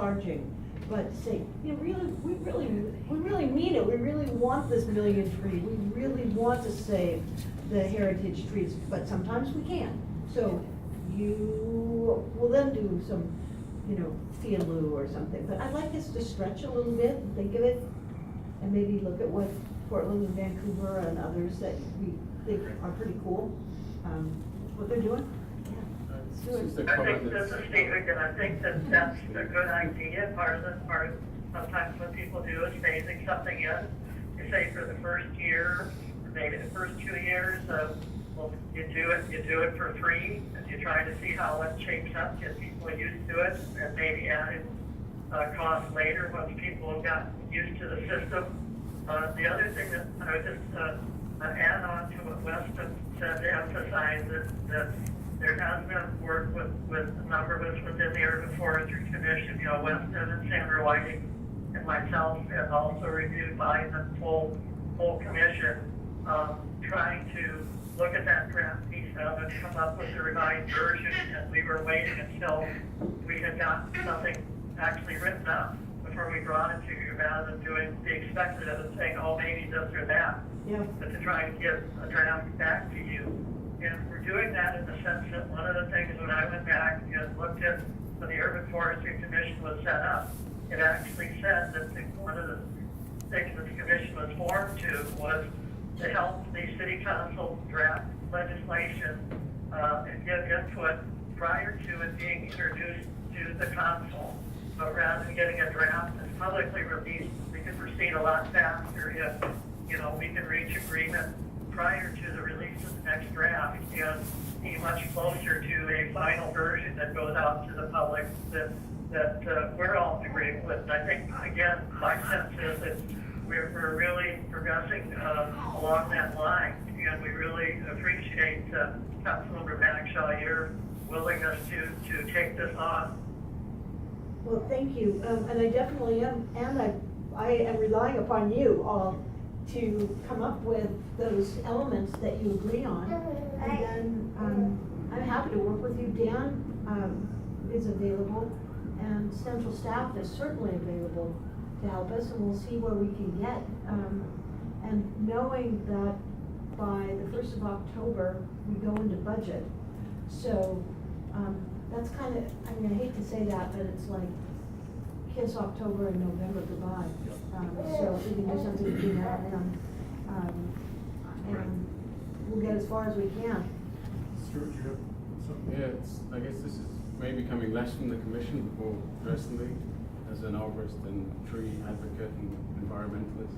charging, but say, you know, we really mean it, we really want this million tree, we really want to save the heritage trees, but sometimes we can't. So you will then do some, you know, fee in lieu or something, but I'd like us to stretch a little bit, and think of it, and maybe look at what Portland and Vancouver and others that we think are pretty cool, what they're doing. Yeah, let's do it. I think this is Steve, and I think that that's a good idea. Part of sometimes what people do is phasing something in. You say for the first year, or maybe the first 2 years, well, you do it for free, and you try to see how it shapes up, get people used to it, and maybe add in costs later once people have gotten used to the system. The other thing that I would just add on to what Weston said, to emphasize that there has been work with a number of us within the Urban Forestry Commission, you know, Weston and Sandra Whiting and myself, and also reviewed by the full commission, trying to look at that draft piece of it, come up with a revised version, and we were waiting until we had got something actually written up before we brought it to you, rather than doing the expected of it, saying, oh, maybe this or that, Yeah. but to try and get a draft back to you. And we're doing that in the sense that one of the things when I went back and looked at when the Urban Forestry Commission was set up, it actually said that one of the things that the commission was formed to was to help the city council draft legislation and give input prior to it being introduced to the council. But rather than getting a draft that's publicly released, we can proceed a lot faster if, you know, we can reach agreement prior to the release of the next draft and be much closer to a final version that goes out to the public that we're all in agreement with. And I think, again, my sense is that we're really progressing along that line, and we really appreciate Councilmember Bagshaw, your willingness to take this on. Well, thank you, and I definitely am, and I am relying upon you all to come up with those elements that you agree on. And then I'm happy to work with you. Dan is available, and central staff is certainly available to help us, and we'll see where we can get. And knowing that by the 1st of October, we go into budget. So that's kind of, I mean, I hate to say that, but it's like kiss October and November goodbye. So we can do something between now and then. And we'll get as far as we can. Stuart, you have something? Yeah, I guess this is maybe coming less from the commission, but more personally, as an arborist and tree advocate and environmentalist.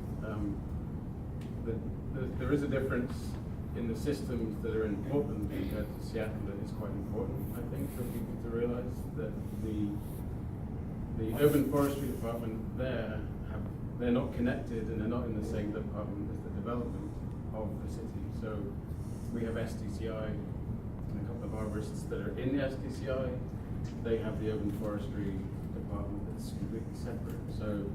There is a difference in the systems that are in Portland compared to Seattle that is quite important, I think, for people to realize that the urban forestry department there they're not connected and they're not in the same department as the development of the city. So we have SDCI and a couple of arborists that are in the SDCI. They have the urban forestry department that's completely separate. So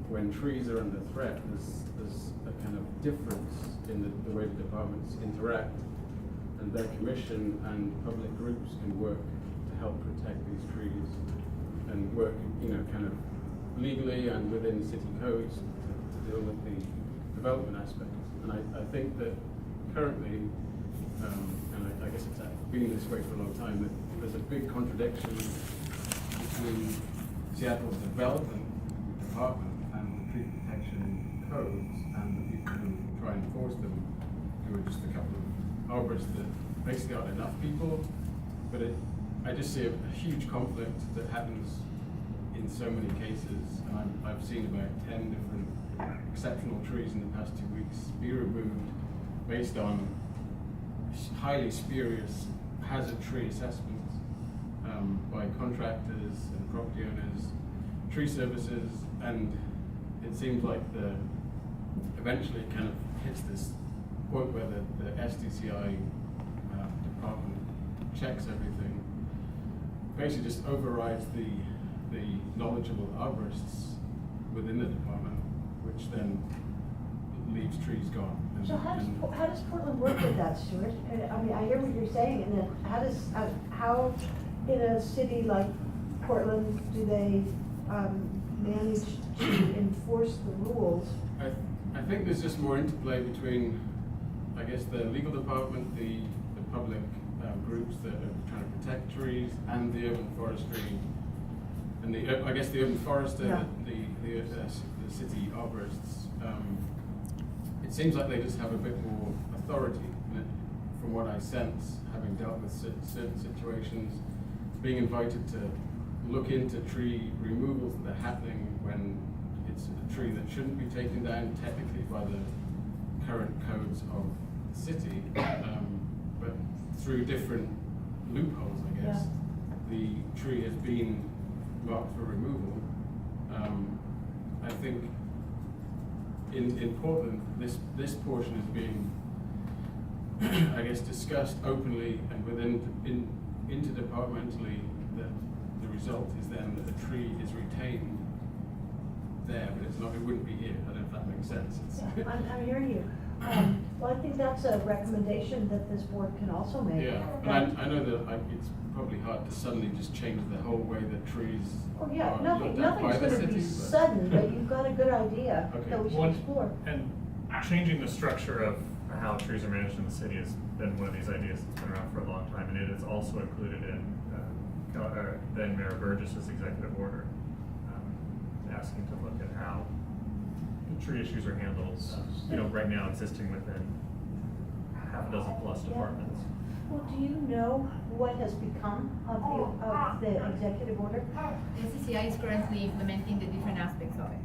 when trees are under threat, there's a kind of difference in the way the departments interact, and their commission and public groups can work to help protect these trees and work, you know, kind of legally and within city codes to deal with the development aspects. And I think that currently, and I guess it's been this way for a long time, that there's a big contradiction between Seattle's development department and the tree protection codes and the people who try and enforce them, who are just a couple of arborists that basically aren't enough people. But I just see a huge conflict that happens in so many cases, and I've seen about 10 different exceptional trees in the past 2 weeks be removed based on highly spurious hazard tree assessments by contractors and property owners, tree services, and it seems like eventually it kind of hits this point where the SDCI department checks everything, basically just overrides the knowledgeable arborists within the department, which then leaves trees gone. So how does Portland work with that, Stuart? I mean, I hear what you're saying, and then how in a city like Portland, do they, manage to enforce the rules? I think there's just more interplay between, I guess, the legal department, the public groups that are trying to protect trees, and the urban forestry, and the, I guess, the urban forester, Yeah. the city arborists. It seems like they just have a bit more authority, from what I sense, having dealt with certain situations, being invited to look into tree removals that are happening when it's a tree that shouldn't be taken down technically by the current codes of the city, but through different loopholes, I guess, the tree has been marked for removal. I think in Portland, this portion is being, I guess, discussed openly and interdepartmentally. That the result is then that the tree is retained there, but it's not. It wouldn't be here. I don't know if that makes sense. Yeah, I'm hearing you. Well, I think that's a recommendation that this board can also make. Yeah, and I know that it's probably hard to suddenly just change the whole way that trees Oh, yeah, are looked at by nothing's the gonna be city, but- sudden, but you've got a good idea Okay. that we should One- explore. And changing the structure of how trees are managed in the city has been one of these ideas that's been around for a long time, and it is also included in then Mayor Burgess's executive order, asking to look at how tree issues are handled, right now existing within half a dozen plus departments. Well, do you know what has become of the executive order? NCCI is currently implementing the different aspects of it.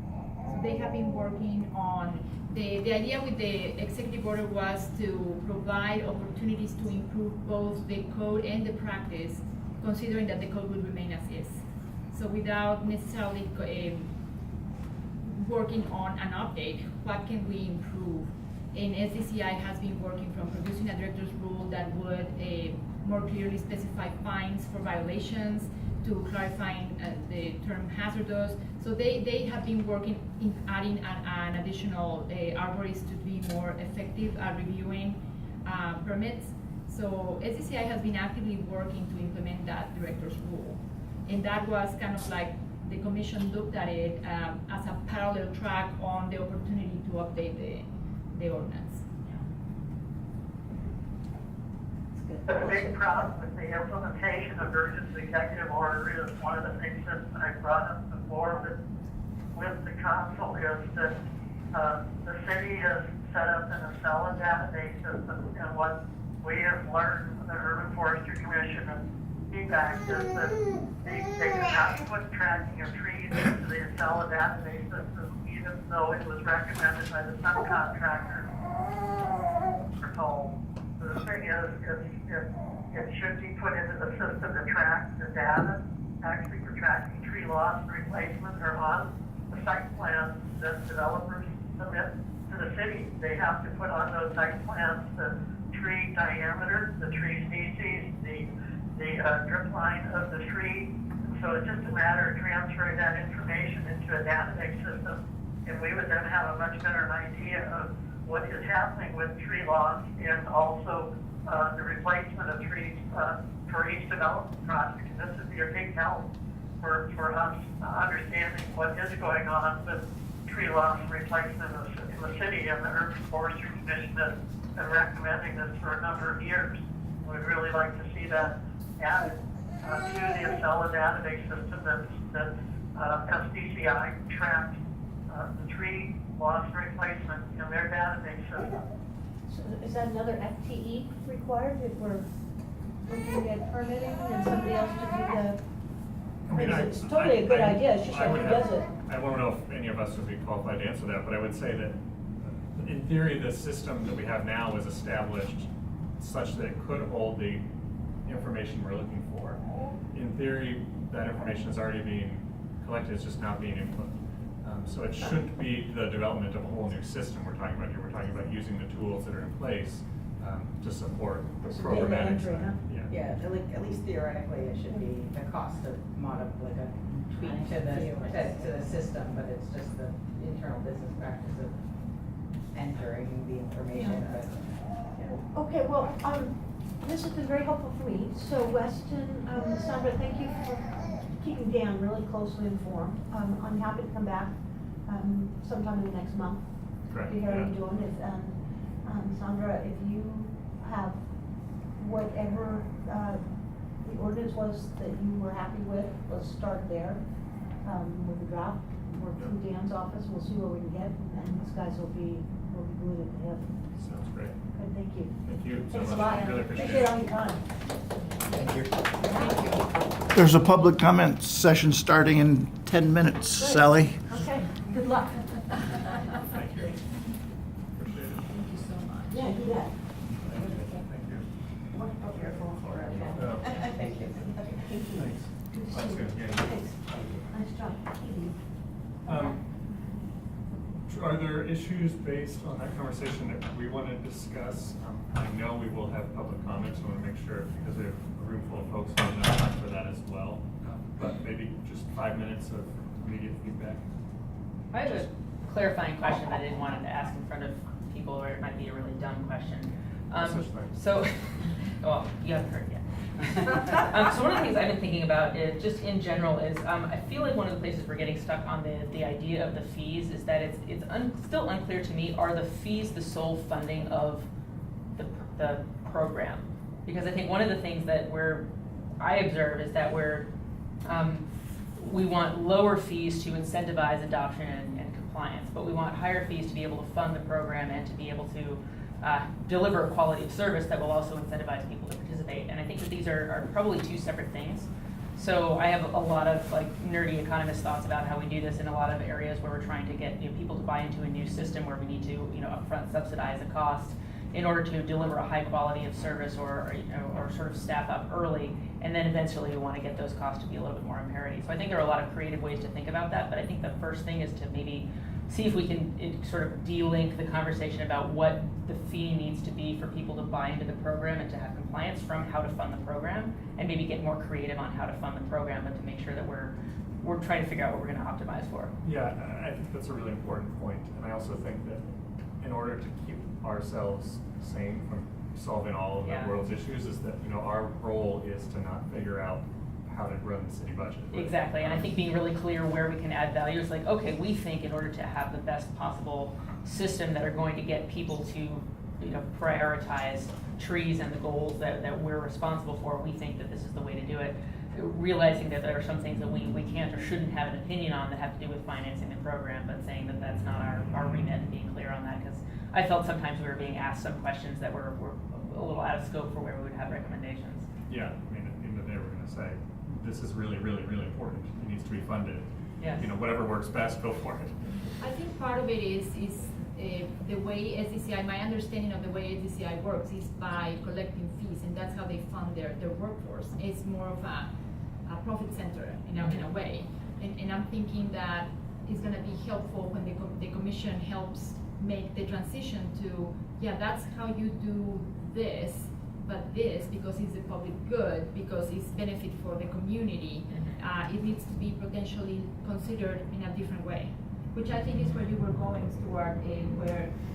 So they have been working on, the idea with the executive order was to provide opportunities to improve both the code and the practice, considering that the code would remain as is. So without necessarily working on an update, what can we improve? And SDCI has been working from producing a director's rule that would more clearly specify fines for violations, to clarifying the term hazardous. So they have been working in adding an additional arborist to be more effective at reviewing permits. So SDCI has been actively working to implement that director's rule. And that was kind of like, the commission looked at it as a parallel track on the opportunity to update the ordinance. The big problem with the implementation of Burgess' executive order is one of the things that I brought up before with the council is that the city has set up an Acela database system, and what we have learned from the Urban Forestry Commission and feedback is that they cannot put tracking of trees into the Acela database system, even though it was recommended by the subcontractor. We're told. The thing is, it should be put into the system to track the data, actually for tracking tree loss and replacement are on the site plans that developers submit to the city. They have to put on those site plans the tree diameter, the tree species, the drip line of the tree. So it's just a matter of transferring that information into a database system, and we would then have a much better idea of what is happening with tree loss and also the replacement of trees for each development project. And this would be a big help for us understanding what is going on with tree loss and replacement in the city, and the Urban Forestry Commission has been recommending this for a number of years. We'd really like to see that added to the Acela database system that SDCI tracks the tree loss and replacement in their database system. So is that another FTE required if we're looking at permitting and somebody else to do the? It's totally a good idea, it's just like who does it? I don't know if any of us would be qualified to answer that, but I would say that in theory, the system that we have now is established such that it could hold the information we're looking for. In theory, that information is already being collected, it's just not being input. So it shouldn't be the development of a whole new system we're talking about here. We're talking about using the tools that are in place to support the So program data entry, management. huh? Yeah, at least theoretically, it should be the cost of like a tweak to the system, but it's just the internal business practice of entering the information, but, yeah. Okay, well, this has been very helpful for me. So Weston, Sandra, thank you for keeping Dan really closely informed. I'm happy to come back, sometime in the next month. Correct, To hear how yeah. you're doing. If, Sandra, if you have whatever, the ordinance was that you were happy with, let's start there, with the draft. Work through Dan's office, we'll see where we can get, and these guys will be glued at the hip. Sounds great. Good, thank you. Thank you so Thanks a much. lot. Really appreciate Appreciate it. all your time. Thank you. There's a public comment session starting in 10 minutes, Sally. Okay, good luck. Thank you. Appreciate it. Thank you so much. Yeah, do that. Thank you. Oh, careful for it. Oh. Thank you. Thank you. Thanks. Good to That's see you. good, yeah. Thanks. Nice job. Are there issues based on that conversation that we want to discuss? I know we will have public comments, I want to make sure, because we have a room full of folks who have time for that as well. But maybe just 5 minutes of immediate feedback. I have a clarifying question I didn't want to ask in front of people, or it might be a really dumb question. No such thing. So, well, you haven't heard yet. So one of the things I've been thinking about is, just in general, is I feel like one of the places we're getting stuck on the idea of the fees is that it's still unclear to me, are the fees the sole funding of the program? Because I think one of the things that I observe is that we want lower fees to incentivize adoption and compliance, but we want higher fees to be able to fund the program and to be able to deliver a quality of service that will also incentivize people to participate. And I think that these are probably two separate things. So I have a lot of like nerdy economist thoughts about how we do this in a lot of areas where we're trying to get people to buy into a new system where we need to upfront subsidize a cost in order to deliver a high quality of service or sort of staff up early, and then eventually we want to get those costs to be a little bit more in parity. So I think there are a lot of creative ways to think about that, but I think the first thing is to maybe see if we can sort of de-link the conversation about what the fee needs to be for people to buy into the program and to have compliance from how to fund the program, and maybe get more creative on how to fund the program, but to make sure that we're trying to figure out what we're going to optimize for. Yeah, I think that's a really important point, and I also think that in order to keep ourselves sane from solving all of the Yeah. world's issues, is that our role is to not figure out how to run the city budget. Exactly, and I think being really clear where we can add value is like, okay, we think in order to have the best possible system that are going to get people to prioritize trees and the goals that we're responsible for, we think that this is the way to do it. Realizing that there are some things that we can't or shouldn't have an opinion on that have to do with financing the program, but saying that that's not our remit, and being clear on that, because I felt sometimes we were being asked some questions that were a little out of scope for where we would have recommendations. Yeah, I mean, at the end of the day, we're going to say, this is really, really, really important. It needs to be funded. Yes. Whatever works best, go for it. I think part of it is the way SDCI, my understanding of the way SDCI works is by collecting fees, and that's how they fund their workforce. It's more of a profit center, in a way. And I'm thinking that it's gonna be helpful when the commission helps make the transition to, yeah, that's how you do this, but this, because it's a public good, because it's benefit for the community, it needs to be potentially considered in a different way, which I think is where you were going, Stuart,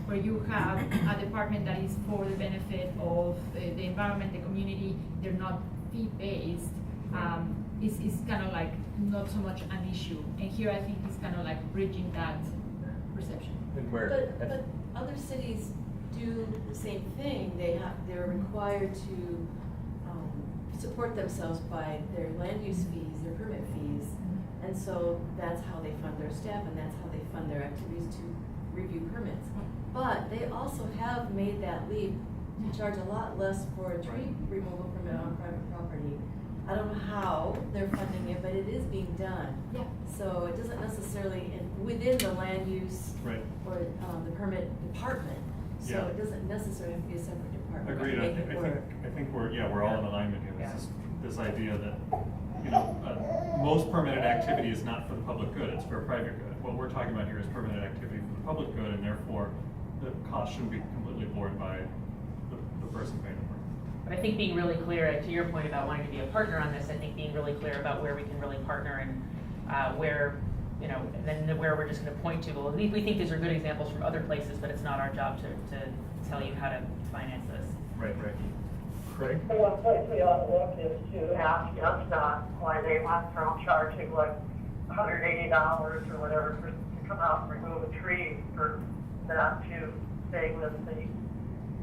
where you have a department that is for the benefit of the environment, the community. They're not fee-based. It's kind of like not so much an issue, and here I think it's kind of like bridging that perception. But other cities do the same thing. They're required to support themselves by their land use fees, their permit fees. And so that's how they fund their staff, and that's how they fund their activities to review permits. But they also have made that leap to charge a lot less for a tree removal permit on private property. I don't know how they're funding it, but it is being done. Yeah. So it doesn't necessarily, within the land use Right. or the permit department, so Yeah. it doesn't necessarily have to be a separate department. Agreed. to make it work. I think we're all in alignment here. Yeah. This idea that most permitted activity is not for the public good; it's for private good. What we're talking about here is permitted activity for the public good, and therefore the cost shouldn't be completely borne by the person paying the permit. But I think being really clear, to your point about wanting to be a partner on this, I think being really clear about where we can really partner and where, and then where we're just going to point to, well, we think these are good examples from other places, but it's not our job to tell you how to finance this. Right. Craig? The one place we ought to look is to ask USDOT why they went from charging like $180 or whatever to come out and remove a tree for that to saying that the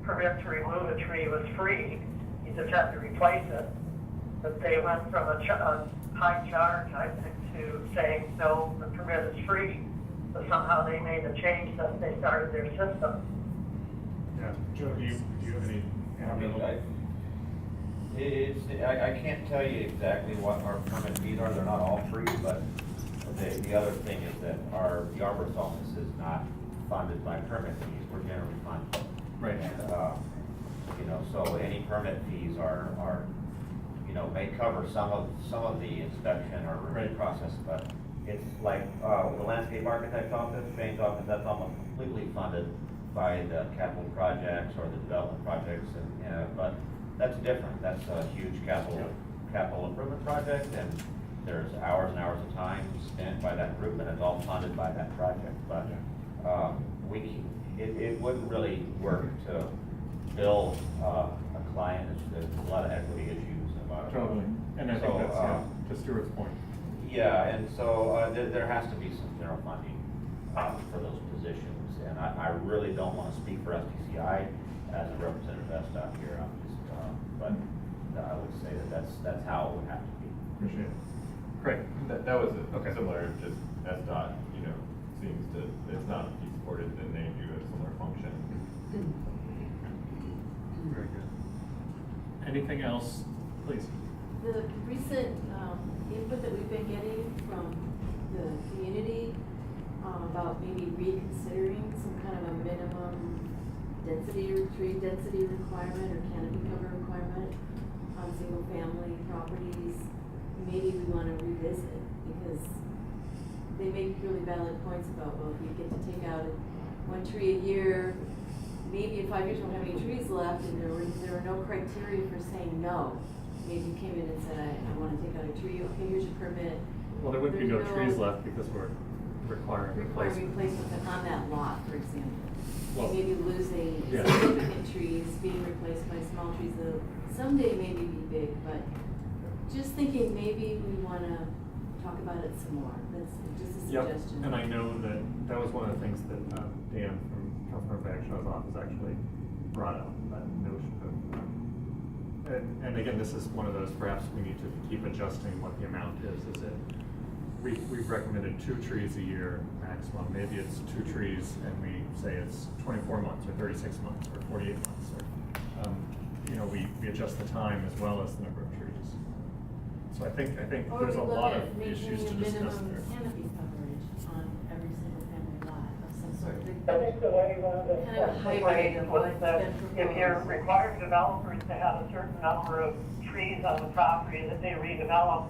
permit to remove a tree was free. You just had to replace it. But they went from a high charge, I think, to saying, no, the permit is free. But somehow they made a change since they started their system. Yeah, Joe, do you have any? I mean, I can't tell you exactly what our permit fees are. They're not all free, but the other thing is that the arborist office is not funded by permit fees. We're generally funded. Right. And, so any permit fees are may cover some of the inspection or review Right. process, but it's like the landscape architect office, Shane's office, that's almost completely funded by the capital projects or the development projects, but that's different. That's a huge capital improvement project, and there's hours and hours of time spent by that group, and it's all funded by that project. But it wouldn't really work to bill a client. There's a lot of equity issues about it. Totally, and I think that's, to Stuart's point. Yeah, and so there has to be some general funding for those positions, and I really don't want to speak for SDCI as a representative of SDOT here. I'm just, but I would say that's how it would have to be. Appreciate it. Craig? That was similar, just SDOT, seems to, it's not fee supported, then they do a similar function. Very good. Anything else, please? The recent input that we've been getting from the community about maybe reconsidering some kind of a minimum tree density requirement or canopy cover requirement on single family properties, maybe we want to revisit, because they make really valid points about, well, if you get to take out one tree a year, maybe in 5 years we won't have any trees left, and there were no criteria for saying no. Maybe you came in and said, I want to take out a tree, okay, here's your permit. Well, there would be no There's trees left because we're requiring replacement. replacement on that lot, for example. Well, Maybe losing yeah. significant trees being replaced by small trees that'll someday maybe be big, but just thinking maybe we want to talk about it some more. That's just a Yep, suggestion. and I know that was one of the things that Dan from Councilmember Bagshaw's office actually brought up, that notion of, and again, this is one of those, perhaps we need to keep adjusting what the amount is. Is it, we've recommended 2 trees a year maximum. Maybe it's 2 trees and we say it's 24 months or 36 months or 48 months. Or, we adjust the time as well as the number of trees. So I think Or there's we a look lot at of issues to maintaining a discuss minimum there. canopy coverage on every single family lot of some sort. I think the way one of the Kind of a hybrid of was what's that been if you're proposed. requiring developers to have a certain number of trees on the property that they redevelop,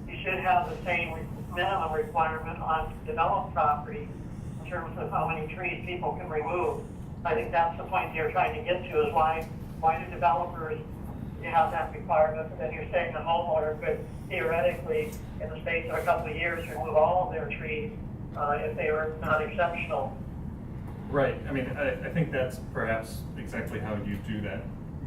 you should have the same minimum requirement on developed property in terms of how many trees people can remove. I think that's the point you're trying to get to, is why do developers have that requirement, and then you're saying the homeowner could theoretically, in the space of a couple of years, remove all of their trees if they were not exceptional. Right, I mean, I think that's perhaps exactly how you do that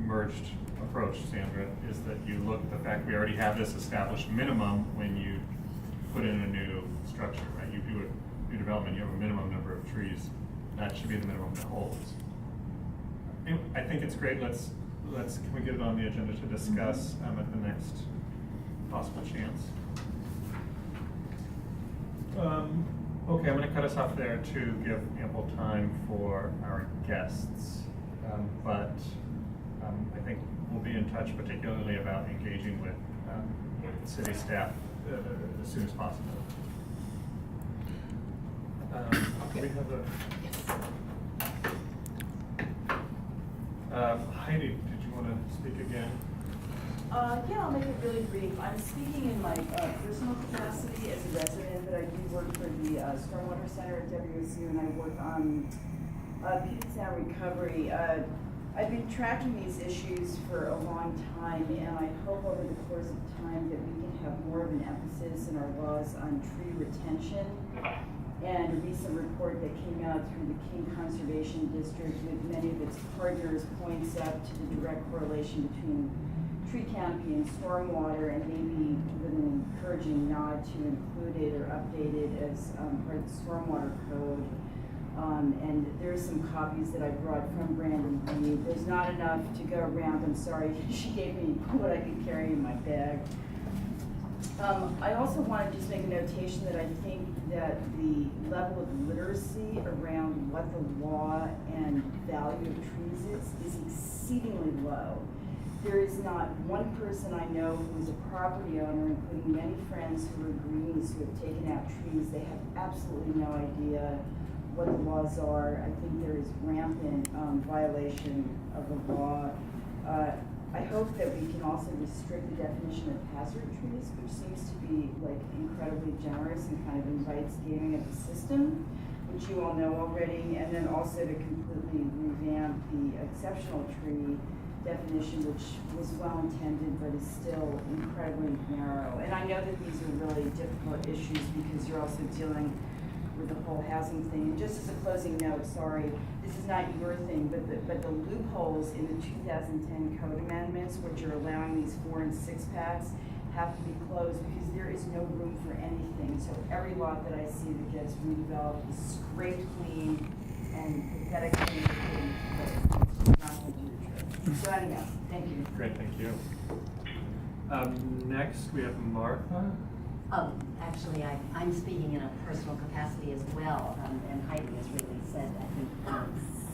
merged approach, Sandra, is that you look at the fact we already have this established minimum when you put in a new structure, right? You do a new development, you have a minimum number of trees, that should be the minimum that holds. Anyway, I think it's great, can we get it on the agenda to discuss at the next possible chance? Okay, I'm gonna cut us off there to give ample time for our guests. But I think we'll be in touch particularly about engaging with city staff as soon as possible. We have Heidi, did you want to speak again? Yeah, I'll make it really brief. I'm speaking in my personal capacity as a resident, but I do work for the Stormwater Center at WSU, and I work on peat sound recovery. I've been tracking these issues for a long time, and I hope over the course of time that we can have more of an emphasis in our laws on tree retention. And a recent report that came out through the King Conservation District with many of its partners points out to the direct correlation between tree canopy and stormwater, and maybe with an encouraging nod to include it or update it as part of the stormwater code. And there's some copies that I brought from Brandon Lee. There's not enough to go around, I'm sorry, she gave me what I could carry in my bag. I also want to just make a notation that I think that the level of literacy around what the law and value of trees is exceedingly low. There is not one person I know who is a property owner, including many friends who are greenies who have taken out trees. They have absolutely no idea what the laws are. I think there is rampant violation of the law. I hope that we can also restrict the definition of hazard trees, which seems to be like incredibly generous and kind of invites gaming of the system, which you all know already, and then also to completely revamp the exceptional tree definition, which was well intended but is still incredibly narrow. And I know that these are really difficult issues because you're also dealing with the whole housing thing. And just as a closing note, sorry, this is not your thing, but the loopholes in the 2010 code amendments, which are allowing these 4 and 6 packs, have to be closed because there is no room for anything. So every lot that I see that gets redeveloped is scraped clean and pathetically clean, but it's not going to do the trick. So anyhow, thank you. Great, thank you. Next, we have Martha. Actually, I'm speaking in a personal capacity as well, and Heidi has really said, I think,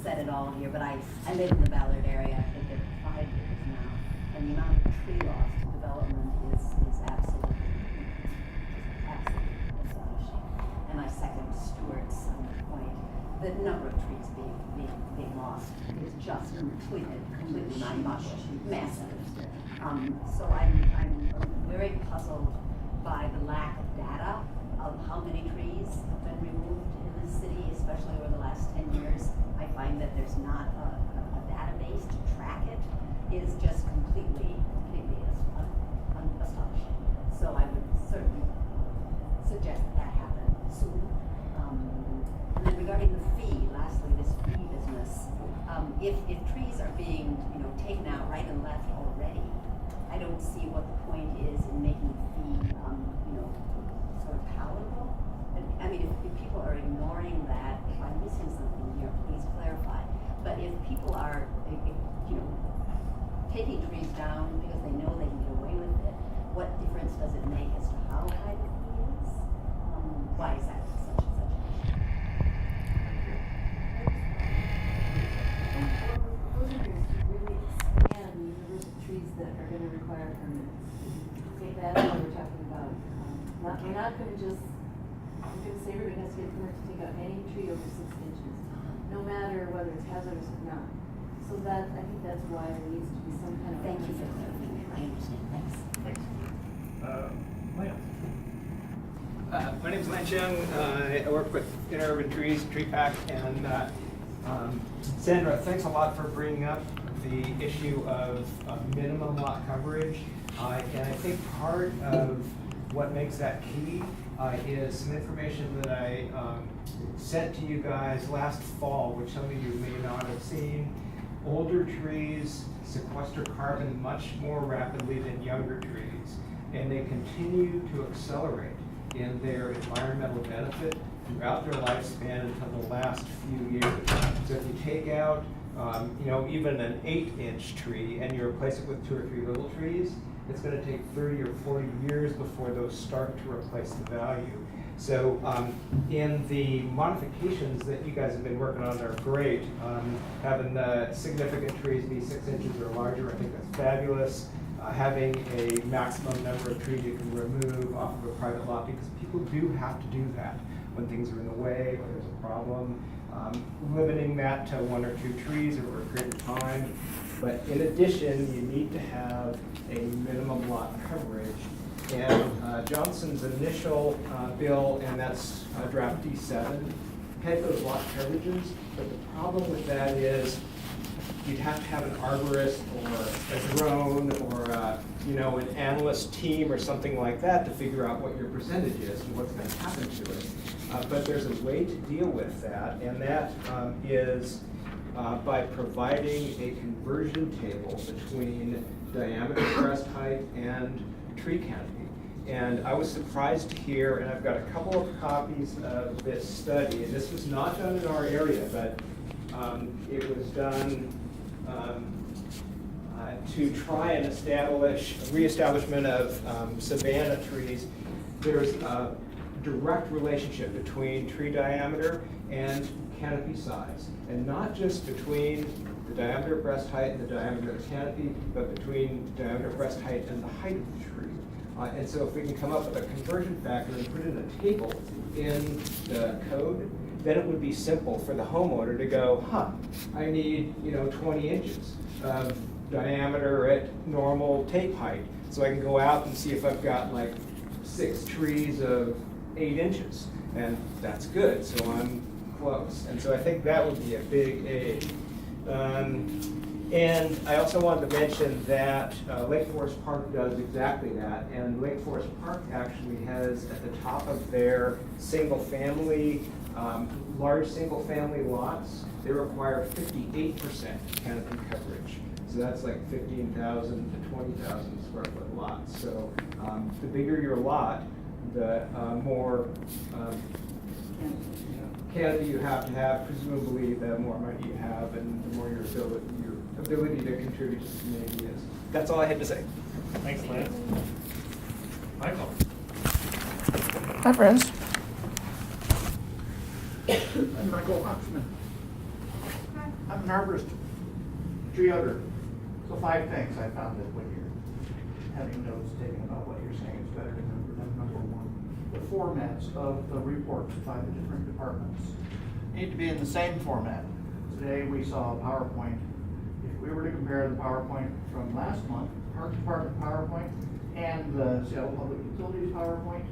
said it all here, but I live in the Ballard area, I've been there for 5 years now, and the amount of tree loss to development is absolutely astonishing. And I second Stuart's point, the number of trees being lost is just completely mind-boggling, massive. So I'm very puzzled by the lack of data of how many trees have been removed in this city, especially over the last 10 years. I find that there's not a database to track it. It is just completely astonishing. So I would certainly suggest that happen soon. And then regarding the fee, lastly, this fee business, if trees are being taken out right and left already, I don't see what the point is in making the fee, sort of palatable. I mean, if people are ignoring that, if I'm missing something here, please clarify. But if people are, taking trees down because they know they can get away with it, what difference does it make as to how high the fee is? Why is that such and such an issue? Proposing here is to really expand the universe of trees that are gonna require a permit. Okay, that's what we're talking about. We're not gonna just, I'm gonna say everybody has to get a permit to take out any tree over 6 inches, no matter whether it's hazardous or not. So that, I think that's why there needs to be some kind of. Thank you for clarifying. I understand. Thanks. Thanks. Lance. My name's Lance Young. I work with Interurban Trees, Tree Pack, and Sandra, thanks a lot for bringing up the issue of minimum lot coverage. And I think part of what makes that key is some information that I sent to you guys last fall, which some of you may not have seen. Older trees sequester carbon much more rapidly than younger trees, and they continue to accelerate in their environmental benefit throughout their lifespan until the last few years. So if you take out, even an 8-inch tree and you replace it with 2 or 3 little trees, it's going to take 30 or 40 years before those start to replace the value. So in the modifications that you guys have been working on are great. Having the significant trees be 6 inches or larger, I think that's fabulous. Having a maximum number of trees you can remove off of a private lot, because people do have to do that when things are in the way or there's a problem. Limiting that to 1 or 2 trees over a period of time. But in addition, you need to have a minimum lot coverage. And Johnson's initial bill, and that's draft D7, had those lot coverages, but the problem with that is you'd have to have an arborist or a drone or an analyst team or something like that to figure out what your percentage is and what's going to happen to it. But there's a way to deal with that, and that is by providing a conversion table between diameter, breast height, and tree canopy. And I was surprised to hear, and I've got a couple of copies of this study, and this was not done in our area, but it was done to try and establish reestablishment of savanna trees. There's a direct relationship between tree diameter and canopy size, and not just between the diameter of breast height and the diameter of the canopy, but between the diameter of breast height and the height of the tree. And so if we can come up with a conversion factor and put in a table in the code, then it would be simple for the homeowner to go, I need 20 inches of diameter at normal tape height, so I can go out and see if I've got like 6 trees of 8 inches, and that's good, so I'm close. And so I think that would be a big aid. And I also wanted to mention that Lake Forest Park does exactly that, and Lake Forest Park actually has at the top of their single-family, large single-family lots, they require 58% canopy coverage. So that's like 15,000 to 20,000 square foot lots. So the bigger your lot, the more canopy you have to have, presumably the more money you have and the more your ability to contribute to the community is. That's all I had to say. Thanks, Lance. Michael? Hi, friends. I'm Michael Oxman. I'm an arborist, tree hugger. So 5 things I found that when you're having notes taken about what you're saying, it's better to remember them. Number 1, the formats of the reports by the different departments need to be in the same format. Today we saw a PowerPoint. If we were to compare the PowerPoint from last month, Park Department PowerPoint, and the Seattle Public Utilities PowerPoint,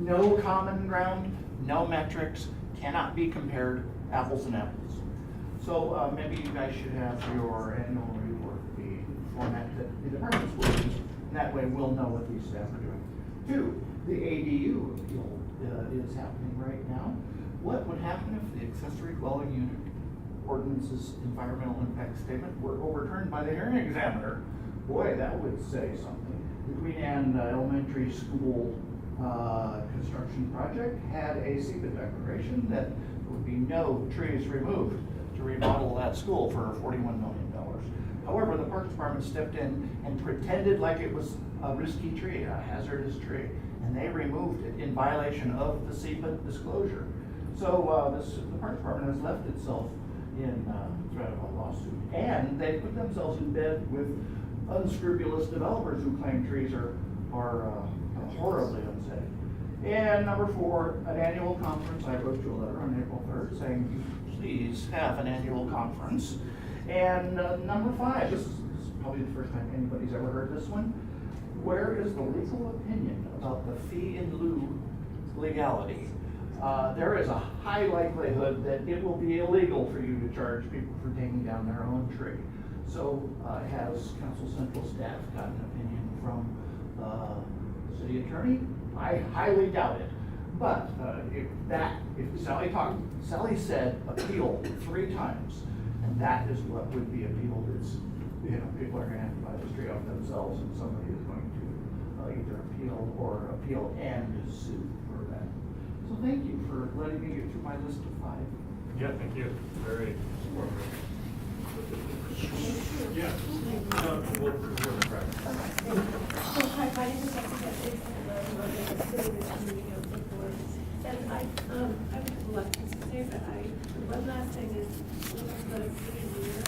no common ground, no metrics, cannot be compared, apples and apples. So maybe you guys should have your annual report be format that the departments will use, and that way we'll know what these staff are doing. 2, the ADU appeal is happening right now. What would happen if the accessory dwelling unit ordinance's environmental impact statement were overturned by the hearing examiner? Boy, that would say something. The Queen Anne Elementary School construction project had a SEPA declaration that there would be no trees removed to remodel that school for $41 million. However, the Parks Department stepped in and pretended like it was a risky tree, a hazardous tree, and they removed it in violation of the SEPA disclosure. So the Parks Department has left itself in threat of a lawsuit, and they put themselves in bed with unscrupulous developers who claim trees are horribly unsafe. And number 4, an annual conference. I wrote you a letter on April 3rd saying, please have an annual conference. And number 5, this is probably the first time anybody's ever heard this one. Where is the legal opinion about the fee in lieu legality? There is a high likelihood that it will be illegal for you to charge people for taking down their own tree. So has Council Central staff got an opinion from the city attorney? I highly doubt it. But if Sally said appeal 3 times, and that is what would be appealed. Is people are going to have to buy the tree off themselves, and somebody is going to either appeal and sue for that. So thank you for letting me get through my list of 5. Yeah, thank you. Very informative. Yeah. We'll correct. So hi, my name is Jessica. And I have a lot to say, but one last thing is, the city leader,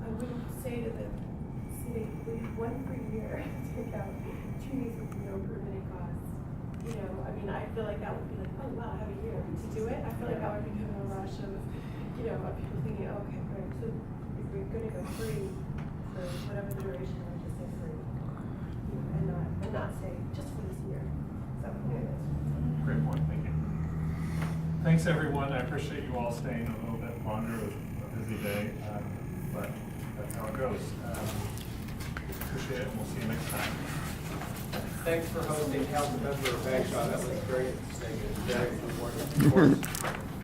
I wouldn't say to the city, we need 1 per year, take out trees with no permitting costs. I feel like that would be like, oh wow, I have a year to do it. I feel like that would become a rush of people thinking, oh, okay, great, so if we're gonna go free for whatever the duration, we'll just say free. And not say just for this year. So, Great point, thank you. Thanks, everyone. I appreciate you all staying a little bit longer. It was a busy day, but that's how it goes. Appreciate it, and we'll see you next time. Thanks for hosting Councilmember Bagshaw. That was very interesting and very important.